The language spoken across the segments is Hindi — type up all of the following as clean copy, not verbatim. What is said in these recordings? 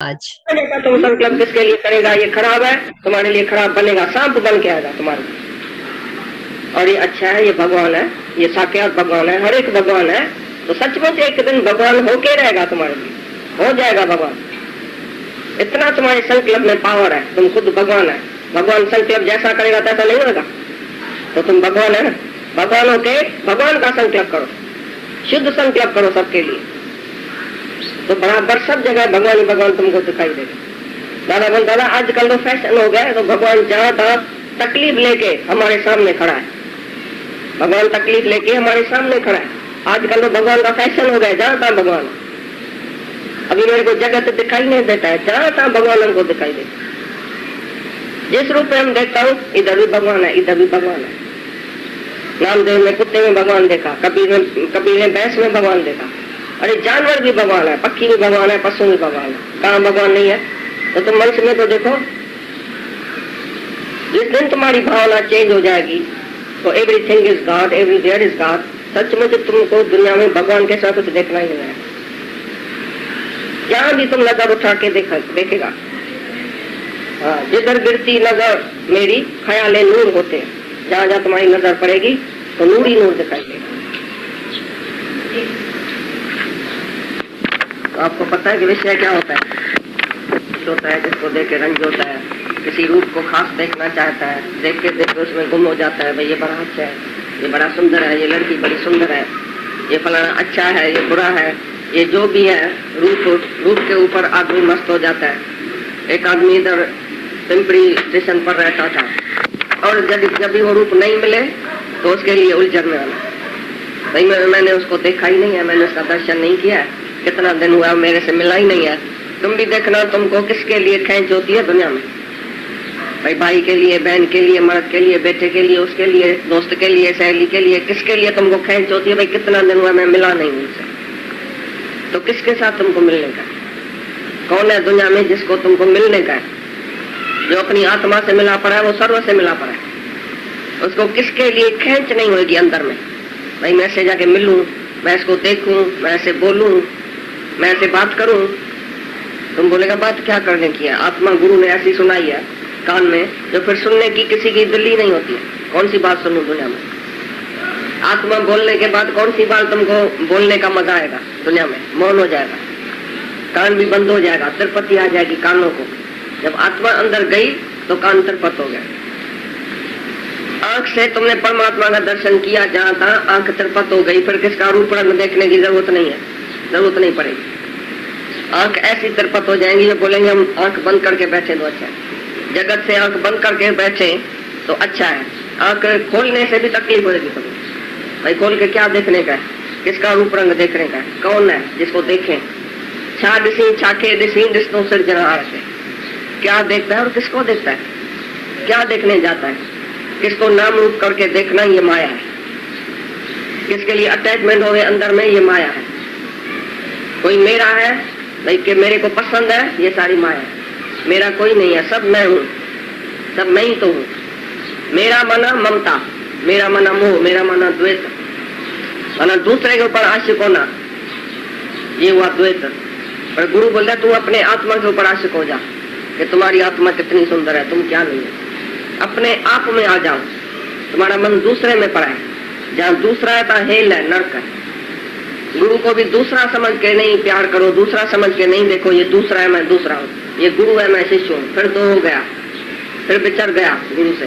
आज तुम संकल्प किसके लिए करेगा? ये खराब है, तुम्हारे लिए खराब बनेगा, सांप बन के आएगा तुम्हारे लिए। और ये अच्छा है, ये भगवान है, ये साक्षात भगवान है, हर एक भगवान है। तो सचमुच एक दिन भगवान होके रहेगा तुम्हारे लिए, हो जाएगा भगवान। इतना तुम्हारे संकल्प में पावर है, तुम खुद भगवान है। भगवान संकल्प जैसा करेगा तैसा नहीं होगा, तो तुम भगवान है ना। भगवान होके भगवान का संकल्प करो, शुद्ध संकल्प करो सबके लिए, तो बराबर सब जगह भगवान ही भगवान तुमको दिखाई देगा। दादा बोल दादा आजकल तो फैशन हो गया है, तो भगवान जहाँ तहाँ तकलीफ लेके हमारे सामने खड़ा है। भगवान तकलीफ लेके हमारे सामने खड़ा है। आजकल तो भगवान का फैशन हो गया, जहाँ तहाँ भगवान। अभी मेरे को जगत दिखाई नहीं देता है, जहाँ तहाँ भगवान हमको दिखाई देता। जिस रूप में हम देखता हूँ, इधर भी भगवान है, इधर भी भगवान है। नामदेव ने कुत्ते में भगवान देखा, कबीर ने भैंस में भगवान देखा। अरे जानवर भी भगवान है, पक्षी भी भगवान है, पशु भी भगवान है। कहाँ भगवान नहीं है? तो तुम मनुष्य में तो देखो। जिस दिन तुम्हारी भावना चेंज हो जाएगी, तो everything is God, everywhere is God. सचमुच तुमको दुनिया में भगवान के साथ कुछ देखना ही नहीं है। जहाँ भी तुम नजर उठा के देखेगा, जिधर गिरती नजर मेरी ख्याले नूर होते हैं। जहाँ जहाँ तुम्हारी नजर पड़ेगी तो नूर ही नूर दिखाई देगा। तो आपको पता है कि विषय क्या होता है? होता है जिसको देख के रंज होता है, किसी रूप को खास देखना चाहता है, देख के उसमें गुम हो जाता है। भाई ये बड़ा अच्छा है, ये बड़ा सुंदर है, ये लड़की बड़ी सुंदर है, ये फलाना अच्छा है, ये बुरा है, ये जो भी है। रूप के ऊपर आदमी मस्त हो जाता है। एक आदमी इधर पिंपरी स्टेशन पर रहता था, और जब भी वो रूप नहीं मिले तो उसके लिए उलझन में आना। भाई मैंने उसको देखा ही नहीं है, मैंने उसका दर्शन नहीं किया है, कितना दिन हुआ मेरे से मिला ही नहीं है। तुम भी देखना, तुमको किसके लिए खींच होती है दुनिया में? भाई के लिए, बहन के लिए, मर्द के लिए, बेटे के लिए, उसके लिए, दोस्त के लिए, सहेली के लिए, किसके लिए तुमको खींच होती है? भाई कितना दिन हुआ मैं मिला नहीं उनसे। तो किसके साथ तुमको मिलने का? कौन है दुनिया में जिसको तुमको मिलने का है? जो अपनी आत्मा से मिला पड़ा है, वो सर्व से मिला पड़ा है। उसको किसके लिए खींच नहीं होगी अंदर में? भाई मैं ऐसे जाके मिलूं, मैं इसको देखूं, मैं ऐसे बोलूं, मैं ऐसे बात करूं। तुम बोलेगा बात क्या करने की है? आत्मा गुरु ने ऐसी सुनाई है कान में, जो फिर सुनने की किसी की दिल ही नहीं होती है। कौन सी बात सुनूं दुनिया में? आत्मा बोलने के बाद कौन सी बात तुमको बोलने का मजा आएगा? दुनिया में मौन हो जाएगा, कान भी बंद हो जाएगा, तिरपति आ जाएगी कानों को। जब आत्मा अंदर गई तो कान तिरपत हो गया। आंख से तुमने परमात्मा का दर्शन किया, जहाँ तहाँ आंख तिरपत हो गई, फिर किसका रूप रंग देखने की जरूरत नहीं है, जरूरत नहीं पड़ेगी। आंख ऐसी तिरपत हो जाएंगी, जो बोलेंगे हम आंख बंद करके बैठे तो अच्छा है। जगत से आंख बंद करके बैठे तो अच्छा है। आंख खोलने से भी तकलीफ होगी तुम्हें। भाई खोल के क्या देखने का है? किसका रूप रंग देखने का है? कौन है जिसको देखें? छा दिसी छाके दिसी दिसनो सिरजनहार से क्या देखता है और किसको देखता है? क्या देखने जाता है? किसको नाम रूप करके देखना, ये माया है। किसके लिए अटैचमेंट हो गए अंदर में, ये माया है। कोई मेरा है भाई कि मेरे को पसंद है, ये सारी माया है। मेरा कोई नहीं है, सब मैं हूँ, सब मैं ही तो हूँ। मेरा मना ममता, मेरा मना मोह, मेरा मना द्वेष, मना दूसरे के ऊपर आशिक होना, ये हुआ द्वेष। पर गुरु बोलता है तू अपने आत्मा के ऊपर आशिक हो जा, कि तुम्हारी आत्मा कितनी सुंदर है, तुम क्या नहीं है। अपने आप में आ जाओ। तुम्हारा मन दूसरे में पड़ा है, जहाँ दूसरा है तो हेल है, नरक है। गुरु को भी दूसरा समझ के नहीं प्यार करो, दूसरा समझ के नहीं देखो ये दूसरा है, मैं दूसरा हूँ, ये गुरु है, मैं शिष्य हूँ। फिर तो हो गया, फिर बिछड़ गया गुरु से।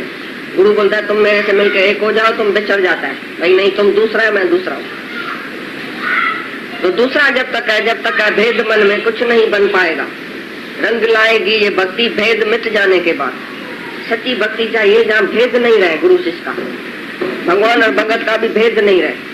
गुरु बोलता है तुम मेरे से मिलकर एक हो जाओ, तुम बिछड़ जाता है। भाई नहीं, तुम दूसरा है, मैं दूसरा हूँ। तो दूसरा जब तक है भेद मन में कुछ नहीं बन पाएगा। रंग लाएगी ये भक्ति भेद मिट जाने के बाद। सच्ची भक्ति चाहिए जहाँ भेद नहीं रहे गुरु शिष्य का, भगवान और भगत का भी भेद नहीं रहे।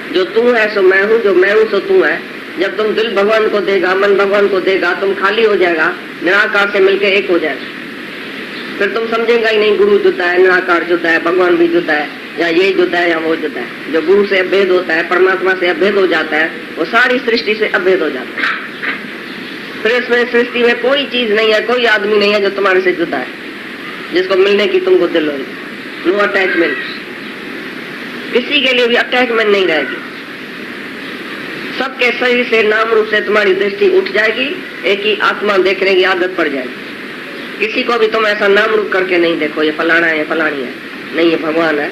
जो तू है सो मैं हूँ, जो मैं हूँ सो तू है। जब तुम दिल भगवान को देगा, मन भगवान को देगा, तुम खाली हो जाएगा, निराकार से मिलके एक हो जाएगा। फिर तुम समझेगा ही नहीं गुरु जुदा है, निराकार जुदा है, भगवान भी जुदा है, या ये जुदा है या वो जुदा है। जो गुरु से अभेद होता है, परमात्मा से अभेद हो जाता है, वो सारी सृष्टि से अभेद हो जाता है। फिर इसमें सृष्टि में कोई चीज नहीं है, कोई आदमी नहीं है जो तुम्हारे से जुदा है, जिसको मिलने की तुमको दिल होगी। नो अटैचमेंट, किसी के लिए भी अटैचमेंट नहीं रहेगी। सबके शरीर से नाम रूप से तुम्हारी दृष्टि उठ जाएगी, एक ही आत्मा देखने की आदत पड़ जाएगी। किसी को भी तुम ऐसा नाम रूप करके नहीं देखो, ये फलाना है, फलानी है, नहीं ये भगवान है,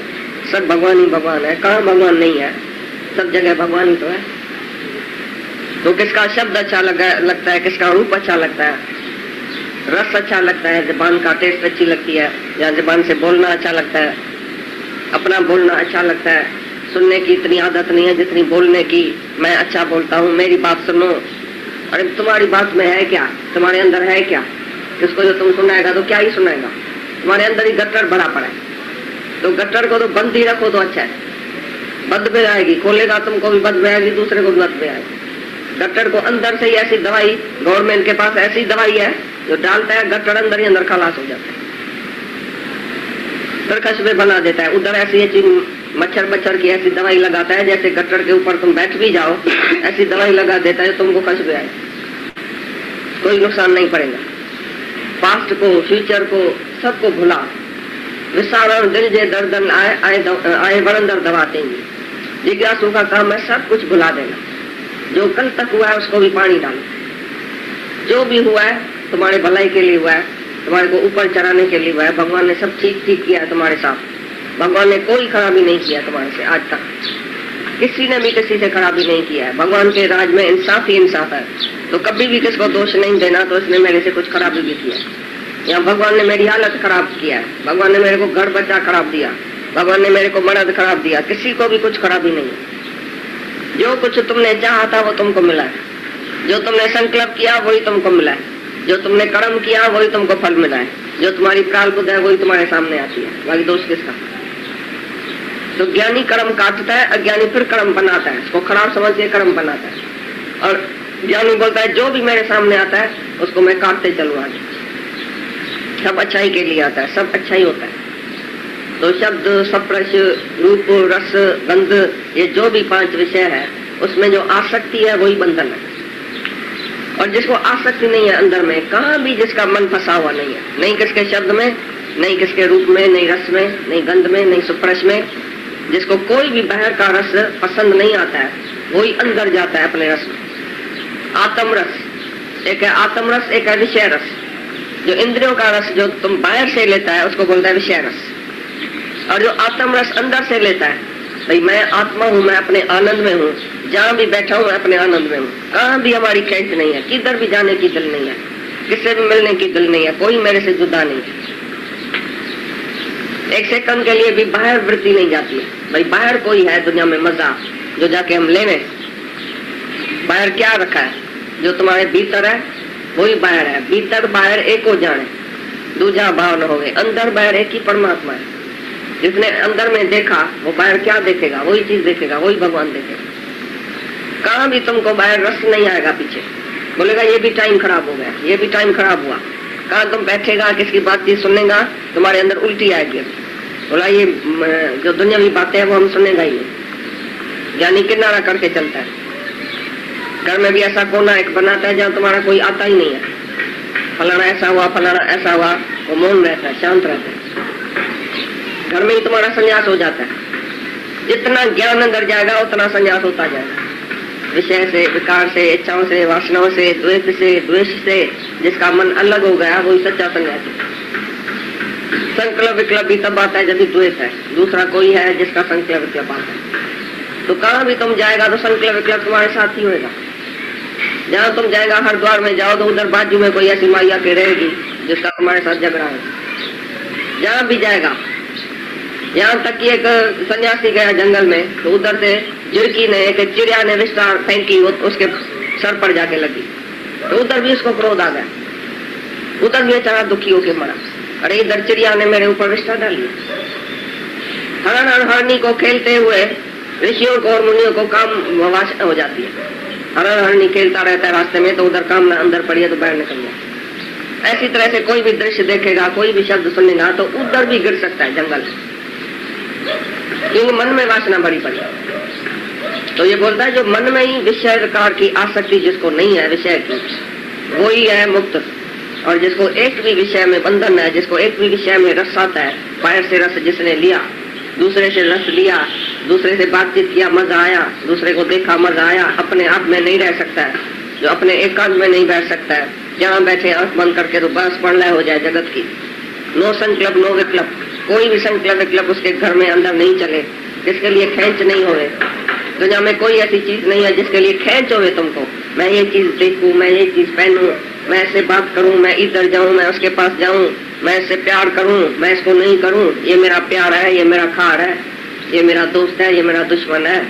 सब भगवान ही भगवान है। कहाँ भगवान नहीं है, सब जगह भगवान ही तो है। तो किसका शब्द अच्छा लगता है, किसका रूप अच्छा लगता है, रस अच्छा लगता है, जुबान का टेस्ट अच्छी लगती है, या जुबान से बोलना अच्छा लगता है, अपना बोलना अच्छा लगता है। सुनने की इतनी आदत नहीं है जितनी बोलने की। मैं अच्छा बोलता हूँ, मेरी बात सुनो। अरे तुम्हारी बात में है क्या, तुम्हारे अंदर है क्या? किसको जो तुम सुनाएगा तो क्या ही सुनाएगा, तुम्हारे अंदर ही गट्टर भरा पड़ा है। तो गट्टर को तो बंद ही रखो तो अच्छा है, बद में आएगी, खोलेगा तुमको भी बद में आएगी, दूसरे को भी बद में आएगी। गट्टर को अंदर से ही ऐसी दवाई, गवर्नमेंट के पास ऐसी दवाई है जो डालता है गट्टर अंदर ही अंदर खलास हो जाता है, तरकश में बना देता है। उधर ऐसी मच्छर की ऐसी दवाई लगाता है, जैसे गट्टर के ऊपर तुम बैठ भी जाओ ऐसी दवाई लगा देता है तुमको खशबे आए, कोई नुकसान नहीं पड़ेगा। पास्ट को, फ्यूचर को, सबको भुला, विसारण दिल जे दर्दन आए वरंदर दबाते हैं। जिज्ञासु का काम है सब कुछ भुला देना। जो कल तक हुआ है उसको भी पानी डालो। जो भी हुआ है तुम्हारे भलाई के लिए हुआ है, तुम्हारे को ऊपर चढ़ाने के लिए हुआ है। भगवान ने सब ठीक किया है तुम्हारे साथ। भगवान ने कोई खराबी नहीं किया तुम्हारे से आज तक, किसी ने भी किसी से खराबी नहीं किया है। भगवान के राज में इंसाफ ही इंसाफ है। तो कभी भी किसको दोष नहीं देना तो इसने मेरे से कुछ खराबी भी किया, या भगवान ने मेरी हालत खराब किया है, भगवान ने मेरे को घर बच्चा खराब दिया, भगवान ने मेरे को मर्द खराब दिया। किसी को भी कुछ खराबी नहीं है। जो कुछ तुमने चाहा था वो तुमको मिला है, जो तुमने संकल्प किया वही तुमको मिला है, जो तुमने कर्म किया वही तुमको फल मिला है। जो तुम्हारी प्राल बुद्ध है वही तुम्हारे सामने आती है, बाकी दोष किसका? तो ज्ञानी कर्म काटता है, अज्ञानी फिर कर्म बनाता है, उसको खराब समझ के कर्म बनाता है। और ज्ञानी बोलता है जो भी मेरे सामने आता है उसको मैं काटते चलूँ आगे, सब अच्छाई के लिए आता है, सब अच्छा ही होता है। तो शब्द, स्पर्श, रूप, रस, गंध, ये जो भी 5 विषय है उसमें जो आसक्ति है वही बंधन है। और जिसको आसक्ति नहीं है अंदर में, कहाँ भी जिसका मन फंसा हुआ नहीं है, नहीं किसके शब्द में, नहीं किसके रूप में, नहीं रस में, नहीं गंध में, नहीं स्पर्श में, जिसको कोई भी बाहर का रस पसंद नहीं आता है वही अंदर जाता है अपने रस में। आत्म रस एक है, आत्म रस एक है विषय रस। जो इंद्रियों का रस जो तुम बाहर से लेता है उसको बोलता है विषय रस, और जो आत्म रस अंदर से लेता है, भाई मैं आत्मा हूँ, मैं अपने आनंद में हूँ, जहाँ भी बैठा हूँ मैं अपने आनंद में हूँ, कहाँ भी हमारी खेच नहीं है, किधर भी जाने की दिल नहीं है, किससे भी मिलने की दिल नहीं है, कोई मेरे से जुदा नहीं है। एक सेकंड के लिए भी बाहर वृत्ति नहीं जाती है। भाई बाहर कोई है दुनिया में मजा जो जाके हम लेने, बाहर क्या रखा है? जो तुम्हारे भीतर है वही बाहर है। भीतर बाहर एक हो जाने, दूजा भाव न होवे। अंदर बाहर एक ही परमात्मा है। जिसने अंदर में देखा वो बाहर क्या देखेगा? वही चीज देखेगा, वही भगवान देखेगा। कहाँ भी तुमको बाहर रस नहीं आएगा। पीछे बोलेगा ये भी टाइम खराब हो गया, ये भी टाइम खराब हुआ। कहाँ तुम बैठेगा, किसकी बातचीत सुनेगा, तुम्हारे अंदर उल्टी आएगी। बोला ये जो दुनियावी बातें हैं वो हम सुनेगा ही नहीं। ज्ञानी किनारा करके चलता है। घर में भी ऐसा कोना एक बनाता है जहाँ तुम्हारा कोई आता ही नहीं है। फलाना ऐसा हुआ, फलाना ऐसा हुआ, वो मौन रहता है, शांत रहता है। घर में ही तुम्हारा संन्यास हो जाता है। जितना ज्ञान अंदर जाएगा उतना संन्यास होता जाएगा। विषय से, विकार से, इच्छाओं से, वासनाओं से, द्वेष से जिसका मन अलग हो गया वही सच्चा संन्यासी। संकल्प विकल्प भी तब आता है जब भी द्वेष है। दूसरा कोई है जिसका संकल्प विकल्प आता है। तो कहाँ भी तुम जाएगा तो संकल्प विकल्प तुम्हारे साथ ही होगा। जहाँ तुम जाएगा, हरिद्वार में जाओ तो उधर बाजू में कोई ऐसी माइया के रहेगी जिसका तुम्हारे साथ झगड़ा है। जहाँ भी जाएगा, यहाँ तक कि एक सन्यासी गया जंगल में तो उधर से झिड़की ने, एक चिड़िया ने विष्ठा फेंकी, उसके सर पर जाके लगी तो उधर भी उसको क्रोध आ गया। उधर भी बेचारा दुखी होकर मरा। अरे इधर चिड़िया ने मेरे ऊपर विष्ठा डाली। हरण और हरणी को खेलते हुए ऋषियों को और मुनियों को काम वासना हो जाती है। हरण हरणी खेलता रहता है रास्ते में तो उधर काम अंदर पड़ी है तो बाहर निकल गया। ऐसी तरह से कोई भी दृश्य देखेगा, कोई भी शब्द सुनेगा तो उधर भी गिर सकता है जंगल, क्योंकि मन में वासना भरी पड़ी। तो ये बोलता है जो मन में ही विषय प्रकार की आसक्ति जिसको नहीं है विषय की, वो ही है मुक्त। और जिसको एक भी विषय में बंधन है, जिसको एक भी विषय में रस आता है, बाहर से रस जिसने लिया, दूसरे से रस लिया, दूसरे से बातचीत किया मजा आया, दूसरे को देखा मजा आया, अपने आप में नहीं रह सकता है, जो अपने एकांत में नहीं बैठ सकता है, जहाँ बैठे आंख बंद करके तो बस प्रलय हो जाए जगत की। नो संकल्प नो विकल्प, कोई भी संकल्प विकल्प उसके घर में अंदर नहीं चले, जिसके लिए खेच नहीं होवे। दुनिया में कोई ऐसी चीज नहीं है जिसके लिए खेच होवे तुमको, मैं ये चीज देखूं, मैं ये चीज पहनूं, मैं ऐसे बात करूं, मैं इधर जाऊं, मैं उसके पास जाऊं, मैं इससे प्यार करूं, मैं इसको नहीं करूं, ये मेरा प्यार है, ये मेरा खार है, ये मेरा दोस्त है, ये मेरा दुश्मन है।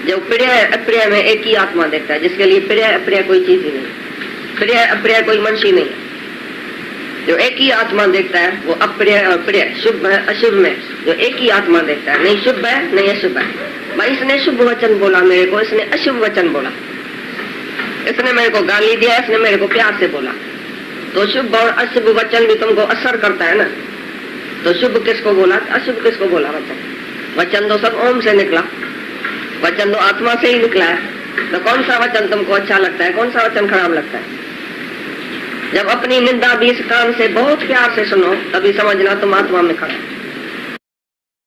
जो प्रिय अप्रिय में एक ही आत्मा देखता है, जिसके लिए प्रिय अप्रिय कोई चीज ही नहीं, प्रिय अप्रिय कोई मनुष्य नहीं है। जो एक ही आत्मा देखता है वो अप्रिय और प्रिय, शुभ है अशुभ में जो एक ही आत्मा देखता है, नहीं शुभ है नहीं अशुभ है। भाई इसने शुभ वचन बोला मेरे को, इसने अशुभ वचन बोला, इसने मेरे को गाली दिया, इसने मेरे को प्यार से बोला, तो शुभ और अशुभ वचन भी तुमको असर करता है ना। तो शुभ किसको बोला, अशुभ किसको बोला वचन? वचन तो सब ओम से निकला, वचन तो आत्मा से ही निकला है। तो कौन सा वचन तुमको अच्छा लगता है, कौन सा वचन खराब लगता है? जब अपनी निंदा भी इस कान से बहुत प्यार से सुनो तभी समझना तुम आत्मा में खड़ा।